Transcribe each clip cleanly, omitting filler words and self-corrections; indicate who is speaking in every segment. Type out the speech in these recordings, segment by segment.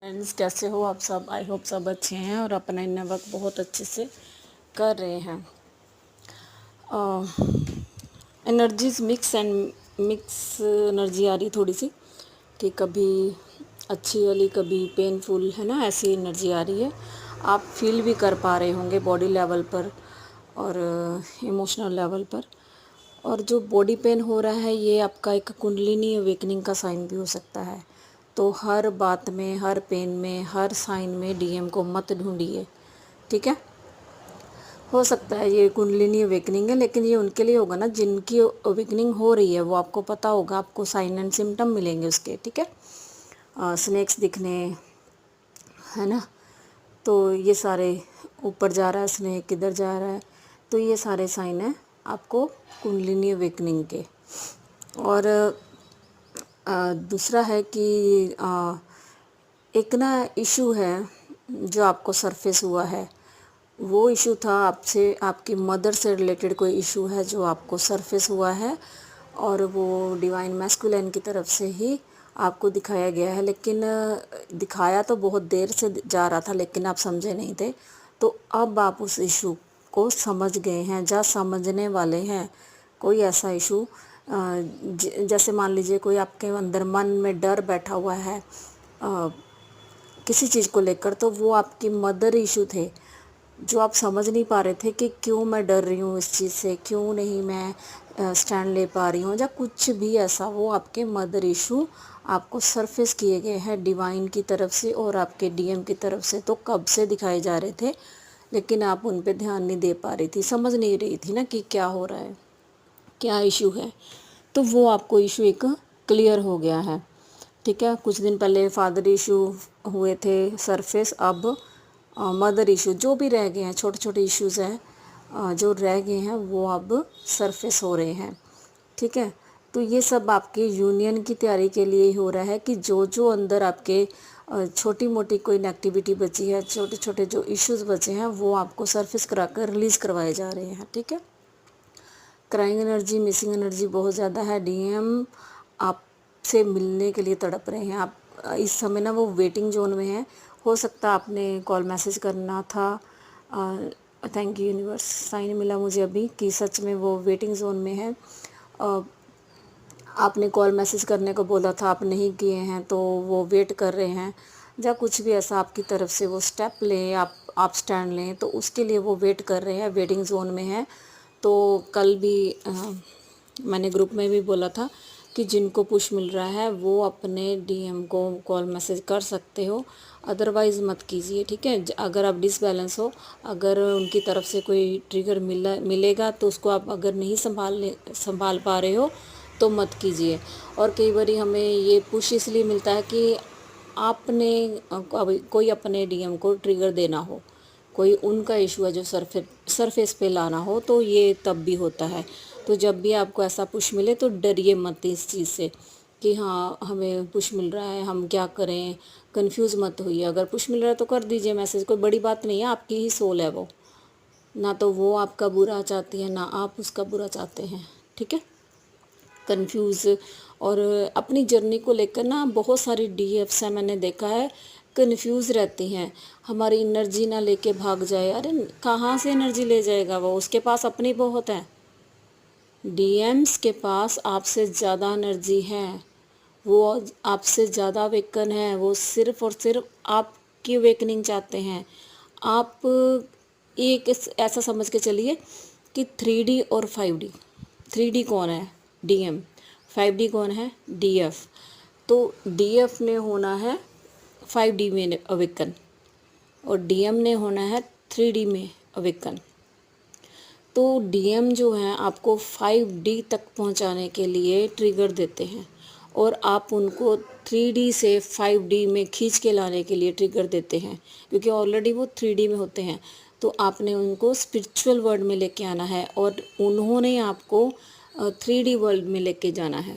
Speaker 1: Friends, कैसे हो आप सब। आई होप सब अच्छे हैं और अपना इन वर्क बहुत अच्छे से कर रहे हैं। एनर्जीज मिक्स एनर्जी आ रही थोड़ी सी कि कभी अच्छी वाली कभी पेनफुल, है ना, ऐसी एनर्जी आ रही है। आप फील भी कर पा रहे होंगे बॉडी लेवल पर और इमोशनल लेवल पर। और जो बॉडी पेन हो रहा है ये आपका एक कुंडलिनी अवेकनिंग का साइन भी हो सकता है। तो हर बात में, हर पेन में, हर साइन में डीएम को मत ढूंढिए, ठीक है। हो सकता है ये कुंडलिनी अवेकनिंग है, लेकिन ये उनके लिए होगा ना जिनकी अवेकनिंग हो रही है, वो आपको पता होगा, आपको साइन एंड सिम्टम मिलेंगे उसके, ठीक है। स्नेक्स दिखने, है ना, तो ये सारे ऊपर जा रहा है स्नेक, किधर जा रहा है, तो ये सारे साइन हैं आपको कुंडलिनी अवेकनिंग के। और दूसरा है कि एक ना इशू है जो आपको सरफेस हुआ है। वो इशू था आपसे, आपकी मदर से रिलेटेड कोई इशू है जो आपको सरफेस हुआ है, और वो डिवाइन मैस्कुलिन की तरफ से ही आपको दिखाया गया है। लेकिन दिखाया तो बहुत देर से जा रहा था, लेकिन आप समझे नहीं थे। तो अब आप उस इशू को समझ गए हैं या समझने वाले हैं। कोई ऐसा इशू जैसे मान लीजिए कोई आपके अंदर मन में डर बैठा हुआ है किसी चीज़ को लेकर, तो वो आपकी मदर इशू थे जो आप समझ नहीं पा रहे थे कि क्यों मैं डर रही हूँ इस चीज़ से, क्यों नहीं मैं स्टैंड ले पा रही हूँ, या कुछ भी ऐसा। वो आपके मदर इशू आपको सरफेस किए गए हैं डिवाइन की तरफ से और आपके डीएम की तरफ से। तो कब से दिखाए जा रहे थे, लेकिन आप उन पे ध्यान नहीं दे पा रही थी, समझ नहीं रही थी ना कि क्या हो रहा है, क्या इशू है। तो वो आपको इशू एक क्लियर हो गया है, ठीक है। कुछ दिन पहले फादर इशू हुए थे सरफेस, अब मदर इशू जो भी रह गए हैं, छोटे छोटे इश्यूज़ हैं जो रह गए हैं, वो अब सरफेस हो रहे हैं, ठीक है। तो ये सब आपके यूनियन की तैयारी के लिए ही हो रहा है कि जो जो अंदर आपके छोटी मोटी कोई नेगेटिविटी बची है, छोटे छोटे जो इश्यूज़ बचे हैं, वो आपको सरफेस करा कर रिलीज़ करवाए जा रहे हैं, ठीक है। क्राइंग एनर्जी, मिसिंग एनर्जी बहुत ज़्यादा है। डीएम आपसे मिलने के लिए तड़प रहे हैं। आप इस समय ना वो वेटिंग जोन में है। हो सकता है आपने कॉल मैसेज करना था। थैंक यू यूनिवर्स, साइन मिला मुझे अभी कि सच में वो वेटिंग जोन में है। आपने कॉल मैसेज करने को बोला था, आप नहीं किए हैं, तो वो वेट कर रहे हैं, या कुछ भी ऐसा आपकी तरफ से वो स्टेप लें, आप स्टैंड लें, तो उसके लिए वो वेट कर रहे हैं, वेटिंग जोन में है। तो कल भी मैंने ग्रुप में भी बोला था कि जिनको पुश मिल रहा है वो अपने डीएम को कॉल मैसेज कर सकते हो, अदरवाइज़ मत कीजिए, ठीक है। अगर आप डिसबैलेंस हो, अगर उनकी तरफ से कोई ट्रिगर मिलेगा तो उसको आप अगर नहीं संभाल पा रहे हो तो मत कीजिए। और कई बार हमें ये पुश इसलिए मिलता है कि आपने कोई अपने डीएम को ट्रिगर देना हो, कोई उनका इशू है जो सरफेस पे लाना हो, तो ये तब भी होता है। तो जब भी आपको ऐसा पुश मिले तो डरिए मत इस चीज़ से कि हाँ हमें पुश मिल रहा है, हम क्या करें, कंफ्यूज मत होइए। अगर पुश मिल रहा है तो कर दीजिए मैसेज, कोई बड़ी बात नहीं है, आपकी ही सोल है वो, ना तो वो आपका बुरा चाहती है ना आप उसका बुरा चाहते हैं, ठीक है। कंफ्यूज और अपनी जर्नी को लेकर ना बहुत सारी डीएफ्स हैं, मैंने देखा है, कंफ्यूज रहती हैं। हमारी एनर्जी ना लेके भाग जाए, अरे कहाँ से एनर्जी ले जाएगा वो, उसके पास अपनी बहुत है। डीएम्स के पास आपसे ज़्यादा एनर्जी है, वो आपसे ज़्यादा अवेकन है, वो सिर्फ और सिर्फ आपकी अवेकनिंग चाहते हैं। आप एक ऐसा समझ के चलिए कि 3D और 5D। 3D कौन है? डीएम। 5D कौन है? डीएफ। तो डीएफ ने होना है 5D में अवेकन और डीएम ने होना है 3D में अवेकन। तो डीएम जो हैं आपको 5D तक पहुंचाने के लिए ट्रिगर देते हैं और आप उनको 3D से 5D में खींच के लाने के लिए ट्रिगर देते हैं, क्योंकि ऑलरेडी वो 3D में होते हैं। तो आपने उनको स्पिरिचुअल वर्ल्ड में लेके आना है और उन्होंने आपको 3D वर्ल्ड में लेके जाना है,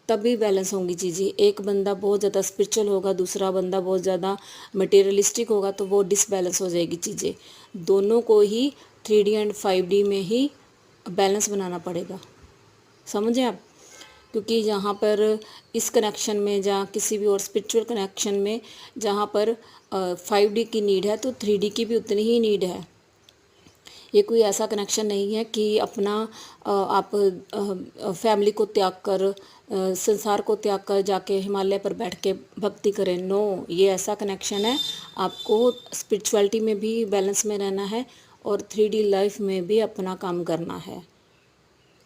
Speaker 1: तभी बैलेंस होंगी चीज़ें। एक बंदा बहुत ज़्यादा स्पिरिचुअल होगा, दूसरा बंदा बहुत ज़्यादा मटेरियलिस्टिक होगा, तो वो डिसबैलेंस हो जाएगी चीज़ें। दोनों को ही 3D एंड 5D में ही बैलेंस बनाना पड़ेगा, समझे आप। क्योंकि यहाँ पर इस कनेक्शन में, जहाँ किसी भी और स्पिरिचुअल कनेक्शन में जहाँ पर 5D की नीड है तो 3D की भी उतनी ही नीड है। ये कोई ऐसा कनेक्शन नहीं है कि अपना आप फैमिली को त्याग कर, संसार को त्याग कर जाके हिमालय पर बैठ के भक्ति करें। नो, ये ऐसा कनेक्शन है, आपको स्पिरिचुअलिटी में भी बैलेंस में रहना है और 3D लाइफ में भी अपना काम करना है।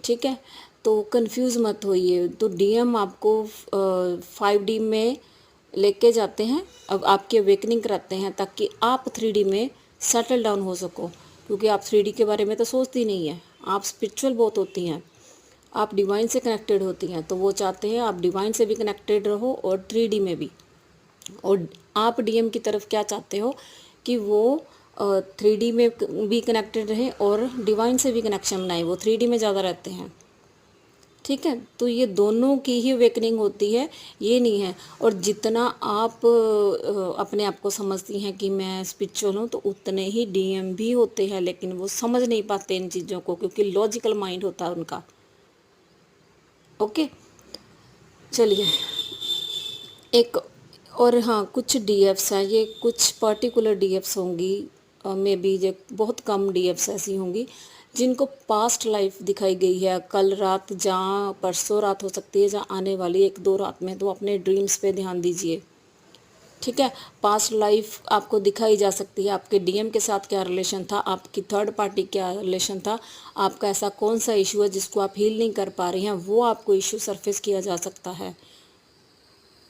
Speaker 1: ठीक है, तो कंफ्यूज मत होइए। तो डीएम आपको 5D में लेके जाते हैं, अब आपकी अवेकनिंग कराते हैं ताकि आप 3D में सेटल डाउन हो सको, क्योंकि आप 3D के बारे में तो सोचती नहीं है, आप स्पिरिचुअल बहुत होती हैं, आप डिवाइन से कनेक्टेड होती हैं। तो वो चाहते हैं आप डिवाइन से भी कनेक्टेड रहो और 3D में भी। और आप डीएम की तरफ क्या चाहते हो कि वो 3D में भी कनेक्टेड रहे और डिवाइन से भी कनेक्शन बनाए, वो 3D में ज़्यादा रहते हैं। ठीक है, तो ये दोनों की ही अवेकनिंग होती है, ये नहीं है। और जितना आप अपने आप को समझती हैं कि मैं स्पिरिचुअल हूँ, तो उतने ही डीएम भी होते हैं, लेकिन वो समझ नहीं पाते इन चीज़ों को, क्योंकि लॉजिकल माइंड होता है उनका। ओके, चलिए एक और, हाँ, कुछ डीएफ्स हैं, ये कुछ पर्टिकुलर डीएफ्स होंगी, मे बी ये बहुत कम डीएफ्स ऐसी होंगी जिनको पास्ट लाइफ दिखाई गई है, कल रात, जहाँ परसों रात हो सकती है, जहाँ आने वाली 1-2 रात में। तो अपने ड्रीम्स पे ध्यान दीजिए। ठीक है, पास्ट लाइफ आपको दिखाई जा सकती है, आपके डीएम के साथ क्या रिलेशन था, आपकी थर्ड पार्टी क्या रिलेशन था, आपका ऐसा कौन सा इशू है जिसको आप हील नहीं कर पा रही हैं, वो आपको इशू सरफेस किया जा सकता है।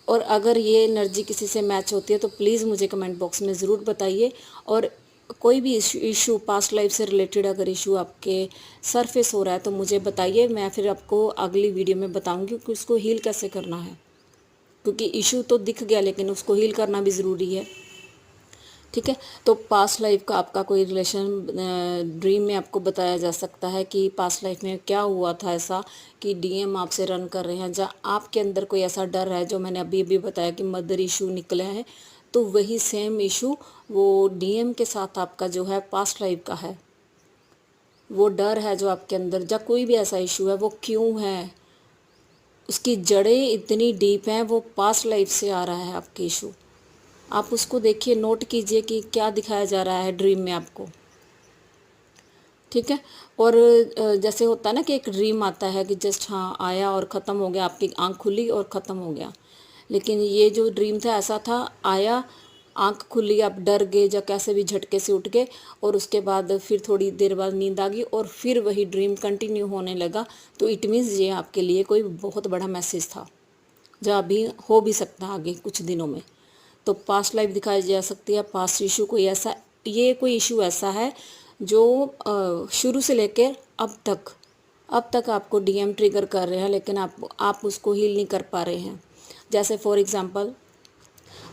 Speaker 1: और अगर ये एनर्जी किसी से मैच होती है तो प्लीज़ मुझे कमेंट बॉक्स में ज़रूर बताइए। और कोई भी इशू पास्ट लाइफ से रिलेटेड अगर इशू आपके सरफेस हो रहा है तो मुझे बताइए, मैं फिर आपको अगली वीडियो में बताऊंगी कि उसको हील कैसे करना है, क्योंकि इशू तो दिख गया लेकिन उसको हील करना भी ज़रूरी है। ठीक है, तो पास्ट लाइफ का आपका कोई रिलेशन ड्रीम में आपको बताया जा सकता है कि पास्ट लाइफ में क्या हुआ था ऐसा कि डीएम आपसे रन कर रहे हैं, जहाँ आपके अंदर कोई ऐसा डर है, जो मैंने अभी अभी बताया कि मदर इशू निकले हैं, तो वही सेम इशू वो डीएम के साथ आपका जो है पास्ट लाइफ का है। वो डर है जो आपके अंदर, जब कोई भी ऐसा इशू है, वो क्यों है, उसकी जड़ें इतनी डीप हैं, वो पास्ट लाइफ से आ रहा है आपके इशू। आप उसको देखिए, नोट कीजिए कि क्या दिखाया जा रहा है ड्रीम में आपको। ठीक है, और जैसे होता है ना कि एक ड्रीम आता है कि जस्ट हाँ आया और ख़त्म हो गया, आपकी आंख खुली और ख़त्म हो गया। लेकिन ये जो ड्रीम था ऐसा था, आया, आंख खुली, आप डर गए, या कैसे भी झटके से उठ गए, और उसके बाद फिर थोड़ी देर बाद नींद आ गई और फिर वही ड्रीम कंटिन्यू होने लगा। तो इट मीन्स ये आपके लिए कोई बहुत बड़ा मैसेज था, जो अभी हो भी सकता है आगे कुछ दिनों में। तो पास्ट लाइफ दिखाई जा सकती है, पास्ट इशू कोई ऐसा, ये कोई इशू ऐसा है जो शुरू से लेकर अब तक आपको डीएम ट्रिगर कर रहे हैं, लेकिन आप उसको हील नहीं कर पा रहे हैं। जैसे फॉर एग्जांपल,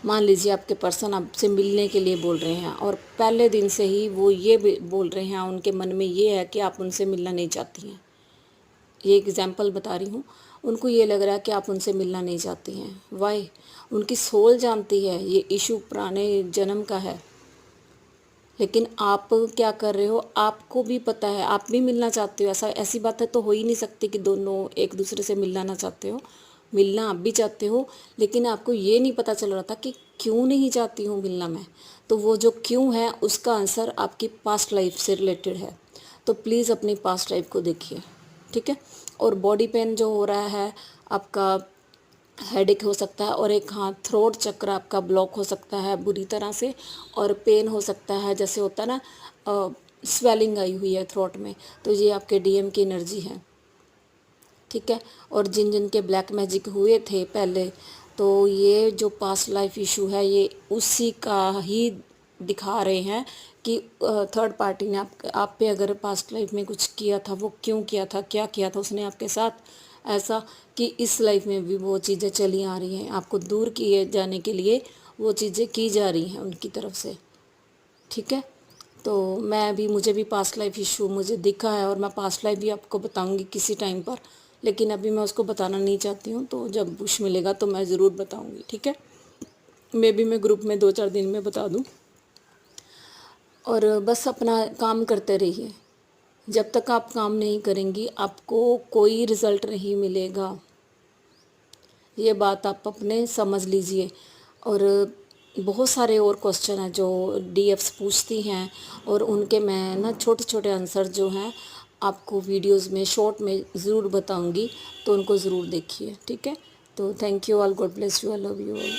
Speaker 1: मान लीजिए आपके पर्सन आपसे मिलने के लिए बोल रहे हैं और पहले दिन से ही वो ये बोल रहे हैं, उनके मन में ये है कि आप उनसे मिलना नहीं चाहती हैं। ये एग्जाम्पल बता रही हूँ, उनको ये लग रहा है कि आप उनसे मिलना नहीं चाहती हैं। वाई? उनकी सोल जानती है ये इशू पुराने जन्म का है, लेकिन आप क्या कर रहे हो, आपको भी पता है, आप भी मिलना चाहते हो। ऐसी बात है तो हो ही नहीं सकती कि दोनों एक दूसरे से मिलना ना चाहते हो। मिलना आप भी चाहते हो, लेकिन आपको ये नहीं पता चल रहा था कि क्यों नहीं चाहती हूँ मिलना मैं। तो वो जो क्यों है उसका आंसर आपकी पास्ट लाइफ से रिलेटेड है। तो प्लीज़ अपनी पास्ट लाइफ को देखिए। ठीक है, और बॉडी पेन जो हो रहा है, आपका हेडेक हो सकता है, और एक हाँ थ्रोट चक्र आपका ब्लॉक हो सकता है बुरी तरह से, और पेन हो सकता है, जैसे होता है ना स्वेलिंग आई हुई है थ्रोट में, तो ये आपके डीएम की एनर्जी है। ठीक है, और जिन जिन के ब्लैक मैजिक हुए थे पहले, तो ये जो पास्ट लाइफ इशू है ये उसी का ही दिखा रहे हैं कि थर्ड पार्टी ने आप पे अगर पास्ट लाइफ में कुछ किया था, वो क्यों किया था, क्या किया था उसने आपके साथ, ऐसा कि इस लाइफ में भी वो चीज़ें चली आ रही हैं, आपको दूर किए जाने के लिए वो चीज़ें की जा रही हैं उनकी तरफ से। ठीक है, तो मुझे भी पास्ट लाइफ इशू मुझे दिखा है, और मैं पास्ट लाइफ भी आपको बताऊंगी किसी टाइम पर, लेकिन अभी मैं उसको बताना नहीं चाहती हूँ। तो जब बुश मिलेगा तो मैं ज़रूर बताऊंगी। ठीक है, मे बी मैं ग्रुप में 2-4 दिन में बता दूँ। और बस अपना काम करते रहिए। जब तक आप काम नहीं करेंगी आपको कोई रिज़ल्ट नहीं मिलेगा। ये बात आप अपने समझ लीजिए। और बहुत सारे और क्वेश्चन हैं जो डीएफ्स पूछती हैं, और उनके मैं ना छोटे छोटे आंसर जो हैं आपको वीडियोस में शॉर्ट में ज़रूर बताऊंगी, तो उनको ज़रूर देखिए, ठीक है। तो thank you all, God bless you, I love you all.